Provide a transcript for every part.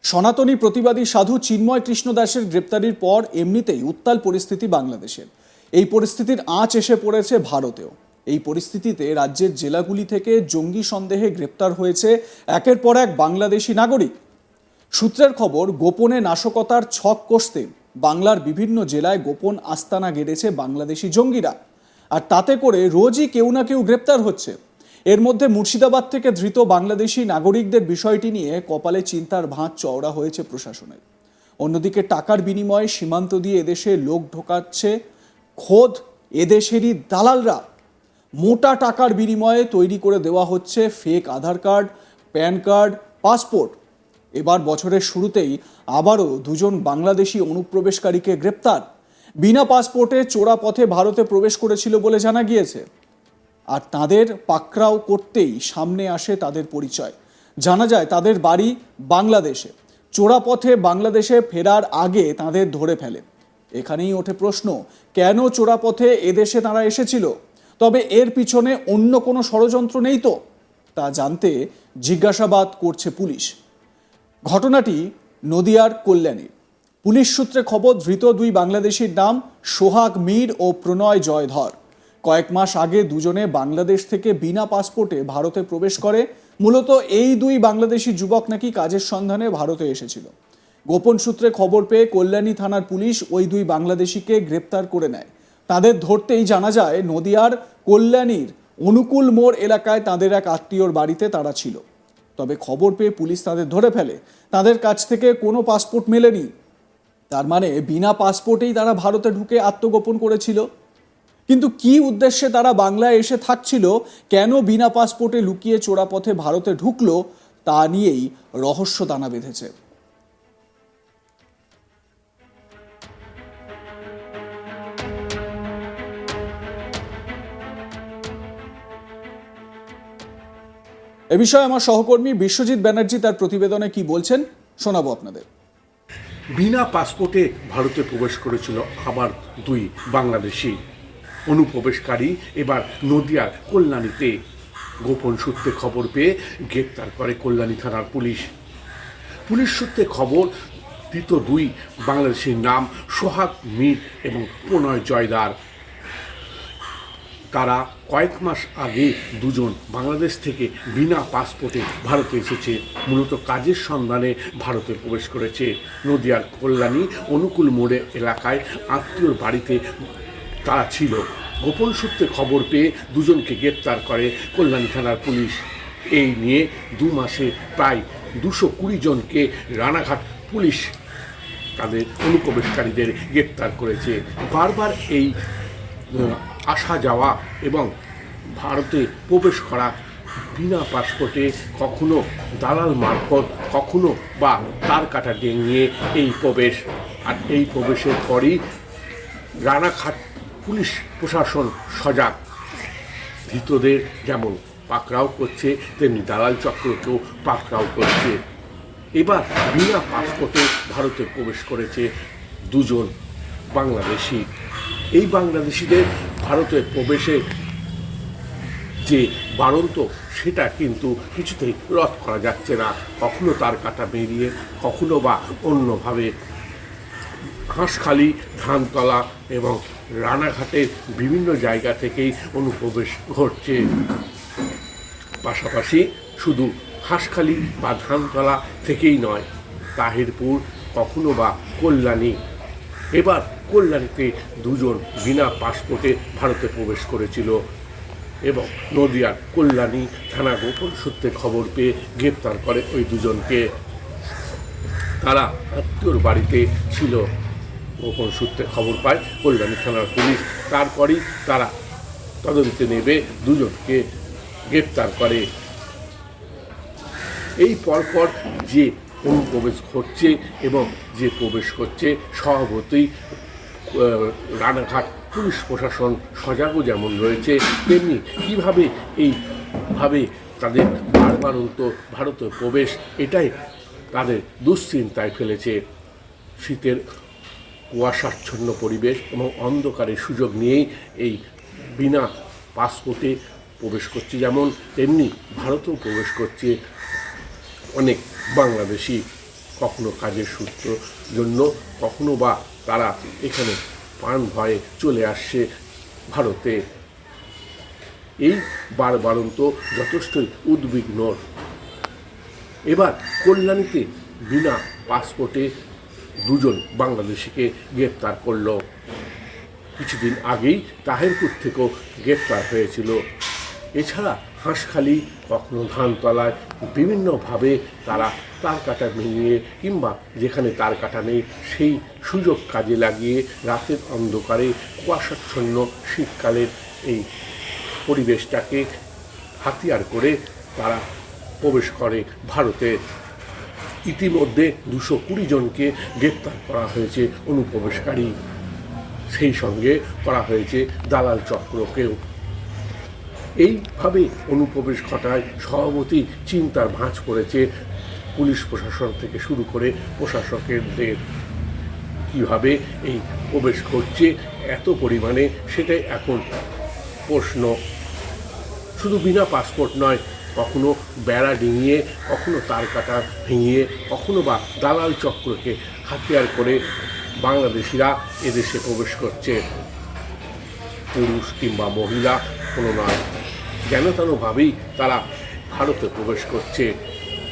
সনাতনী প্রতিবাদী সাধু চিন্ময় কৃষ্ণ দাসের গ্রেপ্তারির পর এমনিতেই উত্তাল পরিস্থিতি বাংলাদেশের। এই পরিস্থিতির আঁচ এসে পড়েছে ভারতেও। এই পরিস্থিতিতে রাজ্যের জেলাগুলি থেকে জঙ্গি সন্দেহে গ্রেপ্তার হয়েছে একের পর এক বাংলাদেশি নাগরিক। সূত্রের খবর, গোপনে নাশকতার ছক কষতে বাংলার বিভিন্ন জেলায় গোপন আস্তানা গেড়েছে বাংলাদেশি জঙ্গিরা, আর তাতে করে রোজই কেউ না কেউ গ্রেপ্তার হচ্ছে। এর মধ্যে মুর্শিদাবাদ থেকে ধৃত বাংলাদেশি নাগরিকদের বিষয়টি নিয়ে কপালে চিন্তার ভাঁজ চওড়া হয়েছে প্রশাসনের। অন্যদিকে টাকার বিনিময়ে সীমান্ত দিয়ে এদেশে লোক ঢোকাচ্ছে খোদ এদেশেরই দালালরা। মোটা টাকার বিনিময়ে তৈরি করে দেওয়া হচ্ছে ফেক আধার কার্ড, প্যান কার্ড, পাসপোর্ট। এবার বছরের শুরুতেই আবারও দুজন বাংলাদেশি অনুপ্রবেশকারীকে গ্রেপ্তার। বিনা পাসপোর্টে চোরা পথে ভারতে প্রবেশ করেছিল বলে জানা গিয়েছে, আর তাদের পাকড়াও করতেই সামনে আসে তাদের পরিচয়। জানা যায় তাদের বাড়ি বাংলাদেশে। চোরা পথে বাংলাদেশে ফেরার আগে তাদের ধরে ফেলে। এখানেই ওঠে প্রশ্ন, কেন চোরা পথে এদেশে তারা এসেছিল? তবে এর পিছনে অন্য কোনো ষড়যন্ত্র নেই তো? তা জানতে জিজ্ঞাসাবাদ করছে পুলিশ। ঘটনাটি নদিয়ার কল্যাণী। পুলিশ সূত্রে খবর, ধৃত দুই বাংলাদেশির নাম সোহাগ মীর ও প্রণয় জয়ধর। কয়েক মাস আগে দুজনে বাংলাদেশ থেকে বিনা পাসপোর্টে ভারতে প্রবেশ করে। মূলত এই দুই বাংলাদেশি যুবক নাকি কাজের সন্ধানে ভারতে এসেছিল। গোপন সূত্রে খবর পেয়ে কল্যাণী থানার পুলিশ ওই দুই বাংলাদেশিকে গ্রেপ্তার করে নেয়। তাদের ধরতেই জানা যায় নদিয়ার কল্যাণীর অনুকূল মোড় এলাকায় তাদের এক আত্মীয়র বাড়িতে তারা ছিল। তবে খবর পেয়ে পুলিশ তাদের ধরে ফেলে। তাদের কাছ থেকে কোনো পাসপোর্ট মেলেনি। তার মানে বিনা পাসপোর্টেই তারা ভারতে ঢুকে আত্মগোপন করেছিল। কিন্তু কি উদ্দেশ্যে তারা বাংলায় এসে থাকছিল, কেন বিনা পাসপোর্টে লুকিয়ে চোরা পথে ভারতে ঢুকলো, তা নিয়েই রহস্য দানা বেঁধেছে। এ বিষয়ে আমার সহকর্মী বিশ্বজিৎ ব্যানার্জি তার প্রতিবেদনে কি বলছেন শোনাবো আপনাদের। বিনা পাসপোর্টে ভারতে প্রবেশ করেছিল আবার দুই বাংলাদেশি অনুপ্রবেশকারী। এবার নদিয়ার কল্যাণীতে গোপন সূত্রে খবর পেয়ে গ্রেপ্তার করে কল্যাণী থানার পুলিশ। পুলিশ সূত্রে খবর, ধৃত দুই বাংলাদেশির নাম সোহাগ মীর এবং প্রণয় জয়দার। তারা কয়েক মাস আগে দুজন বাংলাদেশ থেকে বিনা পাসপোর্টে ভারতে এসেছে। মূলত কাজের সন্ধানে ভারতে প্রবেশ করেছে। নদিয়ার কল্যাণী অনুকূল মোড়ে এলাকায় আত্মীয়র বাড়িতে তারা ছিল। গোপন সূত্রে খবর পেয়ে দুজনকে গ্রেপ্তার করে কল্যাণী থানার পুলিশ। এই নিয়ে 2 মাসে প্রায় 220 জনকে রানাঘাট পুলিশ তাদের অনুপ্রবেশকারীদের গ্রেপ্তার করেছে। বারবার এই আসা যাওয়া এবং ভারতে প্রবেশ করা বিনা পাসপোর্টে, কখনো দালাল মারফত, কখনো বা তার কাটা ডিঙিয়ে এই প্রবেশ। আর এই প্রবেশের পরই রানাঘাট পুলিশ প্রশাসন সজাগ। ধৃতদের যেমন পাকড়াও করছে, তেমনি দালাল চক্রকেও পাকড়াও করছে। এবার বিনা পাসপোর্টে ভারতে প্রবেশ করেছে দুজন বাংলাদেশি। এই বাংলাদেশিদের ভারতে প্রবেশে যে বারন্ত, সেটা কিন্তু কিছুতেই রদ করা যাচ্ছে না। কখনো তার কাটা বেরিয়ে, কখনো বা অন্যভাবে হাঁসখালি, ধানতলা এবং রানাঘাটের বিভিন্ন জায়গা থেকেই অনুপ্রবেশ ঘটছে। পাশাপাশি শুধু হাঁসখালি বা ধানতলা থেকেই নয়, তাহিরপুর, কখনো বা কল্যাণী। এবার কল্যাণীতে দুজন বিনা পাসপোর্টে ভারতে প্রবেশ করেছিল এবং নদিয়ার কল্যাণী থানা গোপন সূত্রে খবর পেয়ে গ্রেপ্তার করে ওই দুজনকে। তারা আত্মীয়র বাড়িতে ছিল। গোপন সূত্রে খবর পায় কল্যাণী থানার পুলিশ। তারপরই তারা তদন্তে নেবে, দুজনকে গ্রেপ্তার করে। এই পরপর যে অনুপ্রবেশ ঘটছে এবং যে প্রবেশ করছে, স্বভাবতই রানাঘাট পুলিশ প্রশাসন সজাগও যেমন রয়েছে, তেমনি কীভাবে এইভাবে তাদের বারবারন্ত ভারতে প্রবেশ, এটাই তাদের দুশ্চিন্তায় ফেলেছে। শীতের কুয়াশাচ্ছন্ন পরিবেশ এবং অন্ধকারের সুযোগ নিয়েই এই বিনা পাসপোর্টে প্রবেশ করছে যেমন, তেমনি ভারতেও প্রবেশ করছে অনেক বাংলাদেশি। কখনো কাজের সূত্র জন্য, কখনো বা তারা এখানে প্রাণ ভয়ে চলে আসছে ভারতে। এই বারবারন্ত যথেষ্টই উদ্বিগ্ন। এবার কল্যাণীতে বিনা পাসপোর্টে দুজন বাংলাদেশিকে গ্রেপ্তার করলো। কিছুদিন আগেই তাহিরপুর থেকেও গ্রেপ্তার হয়েছিল। এছাড়া হাঁসখালি, কখনো ধানতলায় বিভিন্নভাবে তারা তার কাটা ভেঙিয়ে কিংবা যেখানে তার কাটা নেই সেই সুযোগ কাজে লাগিয়ে রাতের অন্ধকারে কুয়াশাচ্ছন্ন শীতকালের এই পরিবেশটাকে হাতিয়ার করে তারা প্রবেশ করে ভারতে। ইতিমধ্যে 220 জনকে গ্রেপ্তার করা হয়েছে অনুপ্রবেশকারী, সেই সঙ্গে করা হয়েছে দালাল চক্রকেও। এইভাবে অনুপ্রবেশ ঘটায় স্বভাবতই চিন্তার ভাঁজ পড়েছে পুলিশ প্রশাসন থেকে শুরু করে প্রশাসকেরদের। কীভাবে এই প্রবেশ ঘটছে এত পরিমাণে, সেটাই এখন প্রশ্ন। শুধু বিনা পাসপোর্ট নয়, কখনো বেড়া ডিঙিয়ে, কখনো তার কাটা ভেঙিয়ে, কখনো বা দালাল চক্রকে হাতিয়ার করে বাংলাদেশিরা এদেশে প্রবেশ করছে। পুরুষ কিংবা মহিলা কোনো নয়, যেন তেনভাবেই তারা ভারতে প্রবেশ করছে।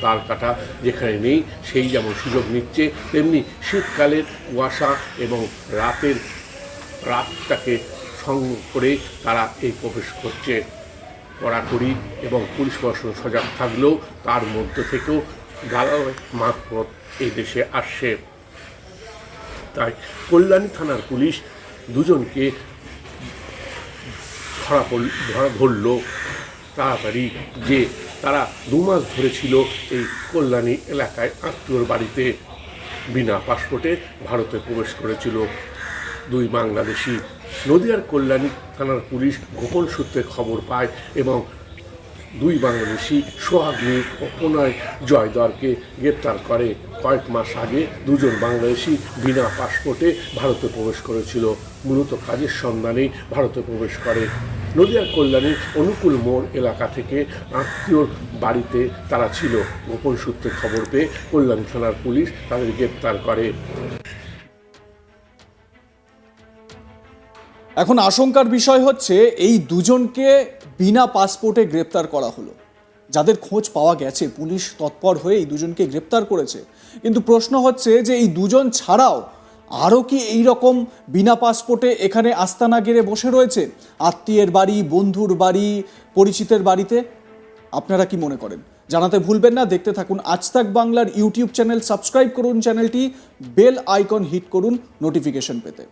তার কাটা যেখানে নেই সেই যেমন সুযোগ নিচ্ছে, তেমনি শীতকালের কুয়াশা এবং রাতটাকে সঙ্গ করে তারা এই প্রবেশ করছে। কড়াকড়ি এবং পুলিশ প্রশাসন সজাগ থাকলেও তার মধ্য থেকেও দালাল মারফত এই দেশে আসছে। তাই কল্যাণী থানার পুলিশ দুজনকে ধরল তাড়াতাড়ি, যে তারা 2 মাস ধরে ছিল এই কল্যাণী এলাকায় আত্মীয়র বাড়িতে। বিনা পাসপোর্টে ভারতে প্রবেশ করেছিল 2 বাংলাদেশি। নদিয়ার কল্যাণী থানার পুলিশ গোপন সূত্রে খবর পায় এবং 2 বাংলাদেশি সোহাগনী ও প্রণয় জয়দরকে গ্রেপ্তার করে। কয়েক মাস আগে 2 জন বাংলাদেশি বিনা পাসপোর্টে ভারতে প্রবেশ করেছিল, মূলত কাজের সন্ধানেই ভারতে প্রবেশ করে। নদিয়ার কল্যাণীর অনুকূল মোড় এলাকা থেকে আত্মীয়র বাড়িতে তারা ছিল। গোপন সূত্রে খবর পেয়ে কল্যাণী থানার পুলিশ তাদের গ্রেপ্তার করে। এখন আশঙ্কার বিষয় হচ্ছে এই দুজনকে বিনা পাসপোর্টে গ্রেপ্তার করা হলো। যাদের খোঁজ পাওয়া গেছে, পুলিশ তৎপর হয়ে এই দুজনকে গ্রেপ্তার করেছে। কিন্তু প্রশ্ন হচ্ছে যে এই দুজন ছাড়াও আরও কি এই রকম বিনা পাসপোর্টে এখানে আস্তানা গেড়ে বসে রয়েছে আত্মীয়ের বাড়ি, বন্ধুর বাড়ি, পরিচিতের বাড়িতে? আপনারা কি মনে করেন জানাতে ভুলবেন না। দেখতে থাকুন আজ তাক বাংলার ইউটিউব চ্যানেল, সাবস্ক্রাইব করুন চ্যানেলটি, বেল আইকন হিট করুন নোটিফিকেশন পেতে।